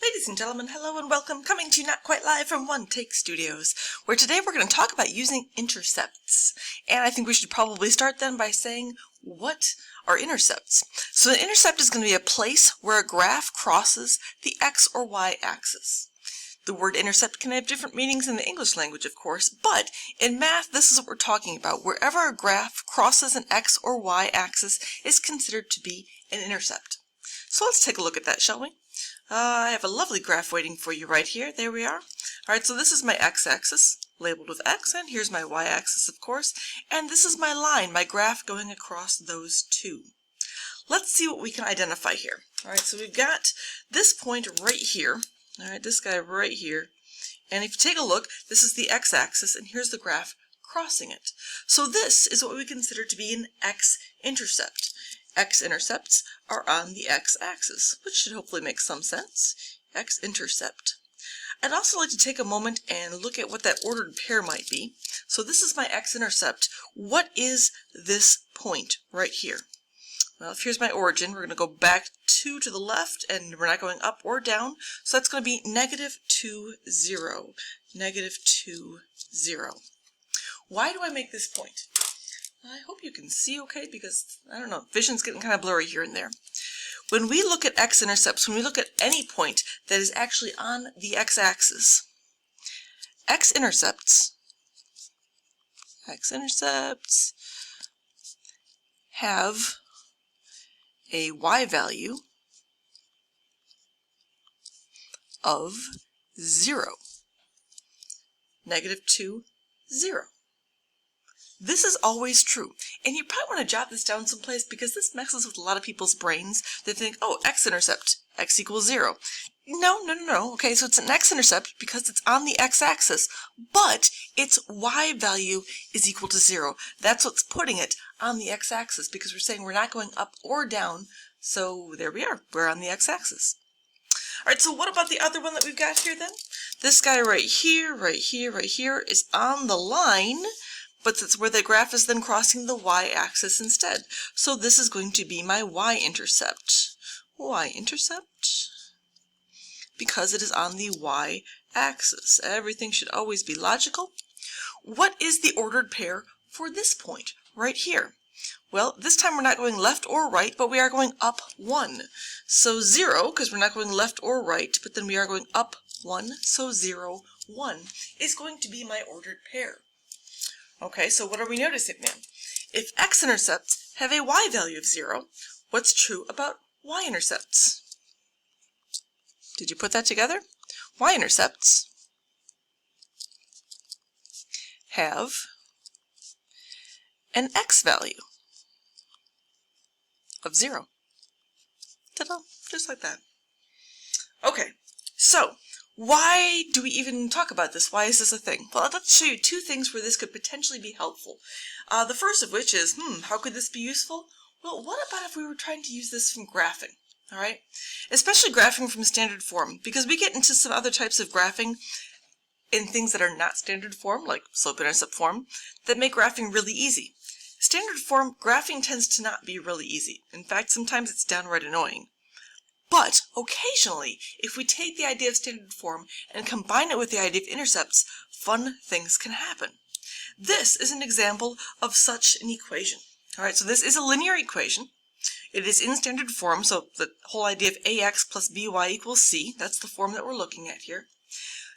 Ladies and gentlemen, hello and welcome, coming to you not quite live from One Take Studios, where today we're going to talk about using intercepts. And I think we should probably start then by saying, what are intercepts? So an intercept is going to be a place where a graph crosses the x or y axis. The word intercept can have different meanings in the English language, of course, but in math, this is what we're talking about. Wherever a graph crosses an x or y axis is considered to be an intercept. So let's take a look at that, shall we? I have a lovely graph waiting for you right here. There we are. Alright, so this is my x-axis, labeled with x, and here's my y-axis, of course, and this is my line, my graph going across those two. Let's see what we can identify here. Alright, so we've got this point right here, alright, this guy right here, and if you take a look, this is the x-axis, and here's the graph crossing it. So this is what we consider to be an x-intercept. X-intercepts are on the x-axis, which should hopefully make some sense. X-intercept. I'd also like to take a moment and look at what that ordered pair might be. So this is my x-intercept. What is this point right here? Well, if here's my origin, we're going to go back 2 to the left, and we're not going up or down. So that's going to be -2, 0. -2, 0. Why do I make this point? I hope you can see okay, because, I don't know, vision's getting kind of blurry here and there. When we look at x-intercepts, when we look at any point that is actually on the x-axis, x-intercepts have a y value of 0. -2, 0. This is always true, and you probably want to jot this down someplace because this messes with a lot of people's brains. They think, oh, x-intercept, x equals 0. No. Okay, so it's an x-intercept because it's on the x-axis, but its y value is equal to 0. That's what's putting it on the x-axis, because we're saying we're not going up or down, so there we are. We're on the x-axis. All right, so what about the other one that we've got here then? This guy right here is on the line, but it's where the graph is then crossing the y-axis instead. So this is going to be my y-intercept. Y-intercept, because it is on the y-axis. Everything should always be logical. What is the ordered pair for this point right here? Well, this time we're not going left or right, but we are going up 1. So 0, because we're not going left or right, but then we are going up 1, so 0, 1 is going to be my ordered pair. Okay, so what are we noticing then? If x-intercepts have a y value of 0, what's true about y-intercepts? Did you put that together? Y-intercepts have an x value of 0. Ta-da! Just like that. Okay, so why do we even talk about this? Why is this a thing? Well, I'd like to show you 2 things where this could potentially be helpful. The first of which is, how could this be useful? Well, what about if we were trying to use this from graphing? All right, especially graphing from standard form, because we get into some other types of graphing in things that are not standard form, like slope-intercept form, that make graphing really easy. Standard form graphing tends to not be really easy. In fact, sometimes it's downright annoying. But occasionally, if we take the idea of standard form and combine it with the idea of intercepts, fun things can happen. This is an example of such an equation. All right, so this is a linear equation. It is in standard form, so the whole idea of ax plus by equals c, that's the form that we're looking at here.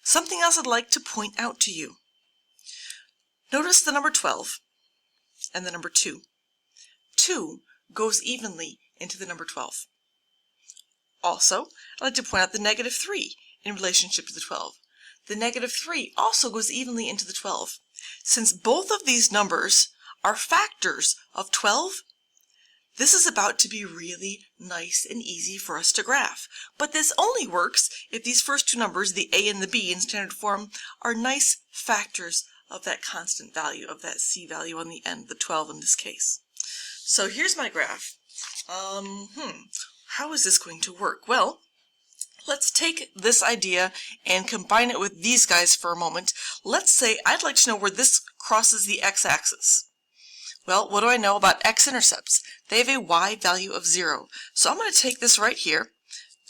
Something else I'd like to point out to you. Notice the number 12 and the number 2. 2 goes evenly into the number 12. Also, I'd like to point out the -3 in relationship to the 12. The -3 also goes evenly into the 12. Since both of these numbers are factors of 12, this is about to be really nice and easy for us to graph. But this only works if these first 2 numbers, the a and the b in standard form, are nice factors of that constant value, of that c value on the end, the 12 in this case. So here's my graph. How is this going to work? Well, let's take this idea and combine it with these guys for a moment. Let's say I'd like to know where this crosses the x-axis. Well, what do I know about x-intercepts? They have a y value of 0. So I'm going to take this right here,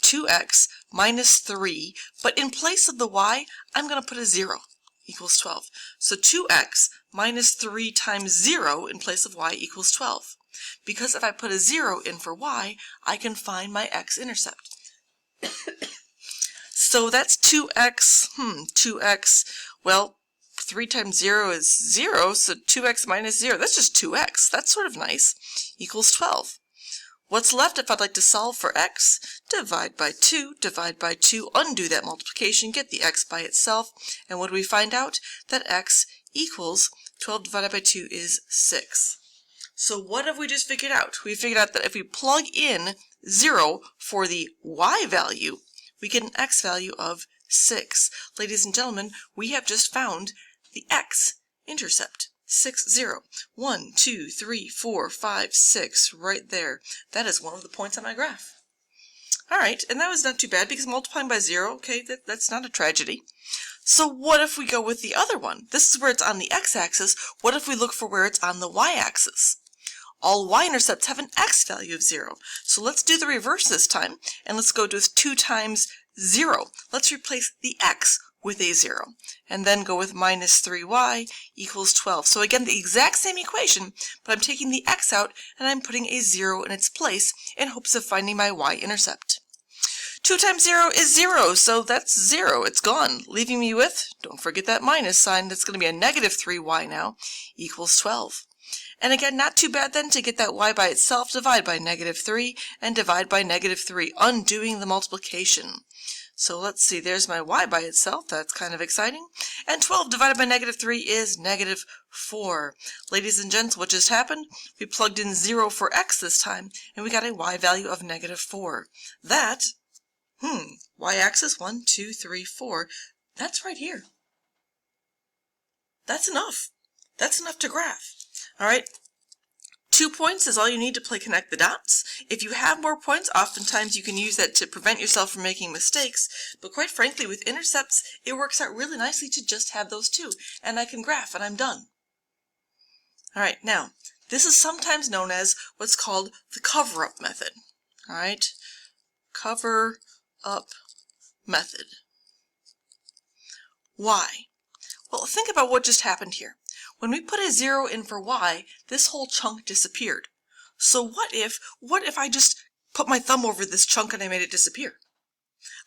2x minus 3, but in place of the y, I'm going to put a 0 equals 12. So 2x minus 3 times 0 in place of y equals 12. Because if I put a 0 in for y, I can find my x-intercept. So that's 2x, 2x, well, 3 times 0 is 0, so 2x minus 0, that's just 2x. That's sort of nice, equals 12. What's left if I'd like to solve for x? Divide by 2, undo that multiplication, get the x by itself, and what do we find out? That x equals 12 divided by 2 is 6. So what have we just figured out? We figured out that if we plug in 0 for the y value, we get an x value of 6. Ladies and gentlemen, we have just found the x-intercept. 6, 0. 1, 2, 3, 4, 5, 6, right there. That is one of the points on my graph. Alright, and that was not too bad because multiplying by 0, okay, that's not a tragedy. So what if we go with the other one? This is where it's on the x-axis. What if we look for where it's on the y-axis? All y-intercepts have an x value of 0. So let's do the reverse this time, and let's go with 2 times 0. Let's replace the x with a 0, and then go with minus 3y equals 12. So again, the exact same equation, but I'm taking the x out and I'm putting a 0 in its place in hopes of finding my y-intercept. 2 times 0 is 0, so that's 0. It's gone, leaving me with, don't forget that minus sign, that's going to be a negative 3y now, equals 12. And again, not too bad then to get that y by itself, divide by negative 3, and divide by negative 3, undoing the multiplication. So let's see, there's my y by itself, that's kind of exciting. And 12 divided by negative 3 is negative 4. Ladies and gents, what just happened? We plugged in 0 for x this time, and we got a y value of negative 4. That, y-axis, 1, 2, 3, 4, that's right here. That's enough. That's enough to graph. All right. 2 points is all you need to connect the dots. If you have more points, oftentimes you can use that to prevent yourself from making mistakes. But quite frankly, with intercepts, it works out really nicely to just have those 2. And I can graph and I'm done. All right, now, this is sometimes known as what's called the cover-up method. All right, cover-up method. Why? Well, think about what just happened here. When we put a 0 in for y, this whole chunk disappeared. So what if I just put my thumb over this chunk and I made it disappear?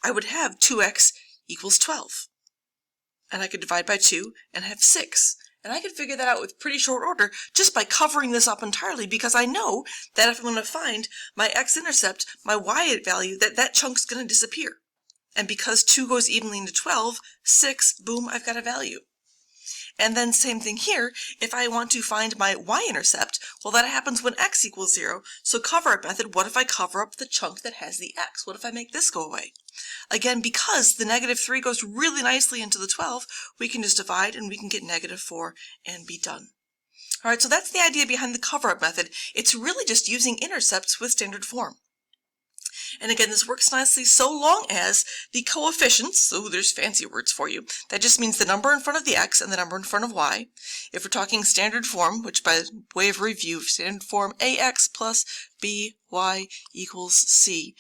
I would have 2x equals 12. And I could divide by 2 and have 6. And I could figure that out with pretty short order just by covering this up entirely, because I know that if I'm going to find my x-intercept, my y value, that chunk's going to disappear. And because 2 goes evenly into 12, 6, boom, I've got a value. And then same thing here, if I want to find my y-intercept, well, that happens when x equals 0. So cover-up method, what if I cover up the chunk that has the x? What if I make this go away? Again, because the negative 3 goes really nicely into the 12, we can just divide and we can get negative 4 and be done. All right, so that's the idea behind the cover-up method. It's really just using intercepts with standard form. And again, this works nicely so long as the coefficients, so there's fancy words for you, that just means the number in front of the x and the number in front of y. If we're talking standard form, which by way of review, standard form ax plus by equals c.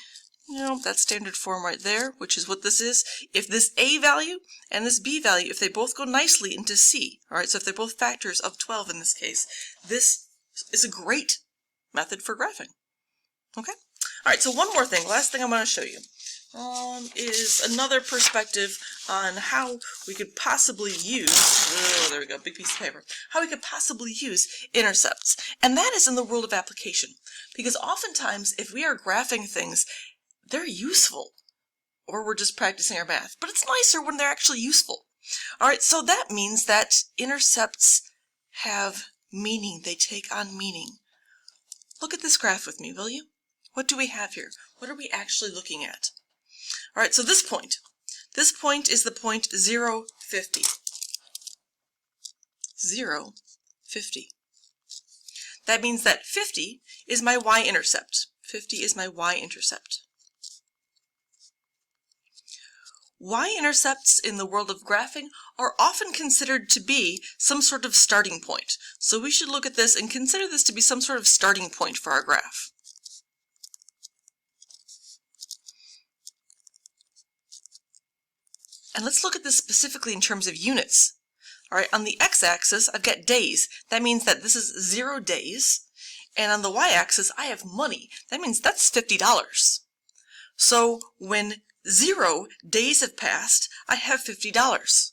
That's standard form right there, which is what this is. If this a value and this b value, if they both go nicely into c, all right, so if they're both factors of 12 in this case, this is a great method for graphing. Okay? All right, so one more thing, last thing I want to show you is another perspective on how we could possibly use, there we go, big piece of paper, how we could possibly use intercepts. And that is in the world of application. Because oftentimes, if we are graphing things, they're useful, or we're just practicing our math. But it's nicer when they're actually useful. All right, so that means that intercepts have meaning. They take on meaning. Look at this graph with me, will you? What do we have here? What are we actually looking at? All right, so this point is the point 0, 50. 0, 50. That means that 50 is my y-intercept. 50 is my y-intercept. Y-intercepts in the world of graphing are often considered to be some sort of starting point. So we should look at this and consider this to be some sort of starting point for our graph. And let's look at this specifically in terms of units. All right, on the x-axis, I've got days. That means that this is 0 days. And on the y-axis, I have money. That means that's $50. So when 0 days have passed, I have $50.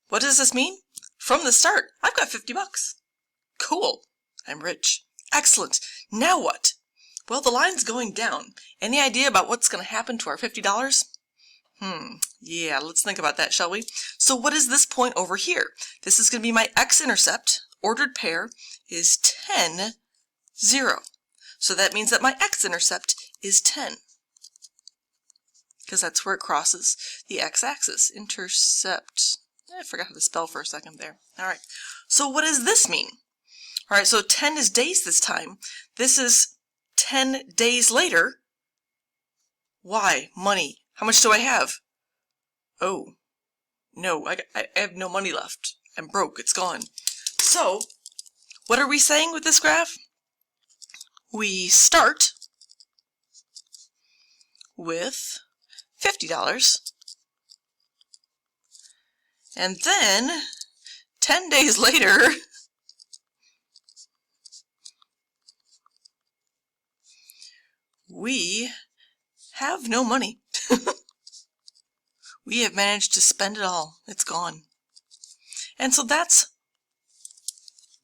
What does this mean? From the start, I've got 50 bucks. Cool. I'm rich. Excellent. Now what? Well, the line's going down. Any idea about what's going to happen to our $50? Yeah, let's think about that, shall we? So what is this point over here? This is going to be my x-intercept. Ordered pair is 10, 0. So that means that my x-intercept is 10. Because that's where it crosses the x-axis. Intercept. I forgot how to spell for a second there. All right. So what does this mean? All right, so 10 is days this time. This is 10 days later. Why? Money. How much do I have? Oh, no, I have no money left. I'm broke. It's gone. So, what are we saying with this graph? We start with $50. And then, 10 days later, we have no money. We have managed to spend it all. It's gone. And so that's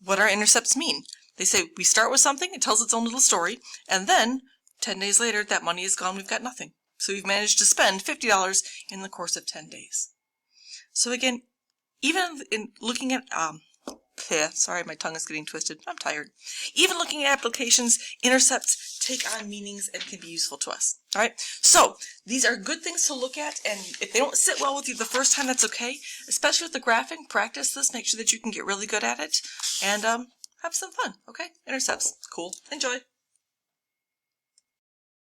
what our intercepts mean. They say we start with something, it tells its own little story, and then 10 days later that money is gone, we've got nothing. So we've managed to spend $50 in the course of 10 days. So again, even in looking at sorry, my tongue is getting twisted. I'm tired. Even looking at applications, intercepts take on meanings and can be useful to us. All right. So these are good things to look at, and if they don't sit well with you the first time, that's okay. Especially with the graphing, practice this. Make sure that you can get really good at it, and have some fun. Okay. Intercepts. Cool. Enjoy.